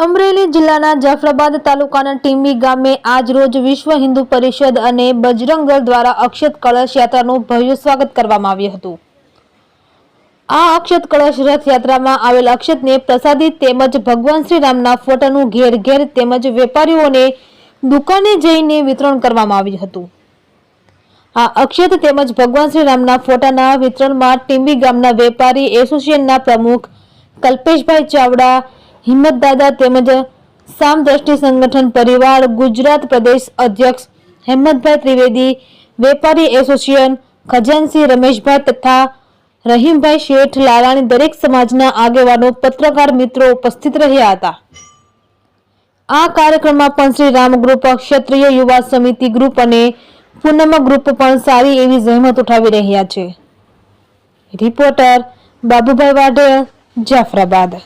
અમરેલી જિલ્લાના જાફરાબાદ તાલુકાના ટીંબી ગામે આજ રોજ વિશ્વ હિન્દુ પરિષદ અને બજરંગ દળ દ્વારા અક્ષત કળશ યાત્રાનું ભવ્ય સ્વાગત કરવામાં આવ્યું હતું। આ અક્ષત કળશ રથયાત્રામાં આવેલ અક્ષતને પ્રસાદી તેમજ ભગવાન શ્રી રામના ફોટાનું ઘેર ઘેર તેમજ વેપારીઓને દુકાને જઈને વિતરણ કરવામાં આવ્યું હતું। આ અક્ષત તેમજ ભગવાન શ્રી રામના ફોટાના વિતરણમાં ટીંબી ગામના વેપારી એસોસિએશનના પ્રમુખ કલ્પેશભાઈ ચાવડા, હિંમતદાદા તેમજ સામદ્રષ્ટિ સંગઠન પરિવાર ગુજરાત પ્રદેશ અધ્યક્ષ હેમંતભાઈ ત્રિવેદી, વેપારી એસોસિએશન ખજાનસી રમેશભાઈ તથા રહીમભાઈ શેઠ લાલાણી દરેક સમાજના આગેવાનો, પત્રકાર મિત્રો ઉપસ્થિત રહ્યા હતા। આ કાર્યક્રમમાં પણ શ્રી રામ ગ્રુપ, ક્ષત્રિય યુવા સમિતિ ગ્રુપ અને પૂનમ ગ્રુપ પણ સારી એવી જહેમત ઉઠાવી રહ્યા છે। રિપોર્ટર બાબુભાઈ વાઢેર, જાફરાબાદ।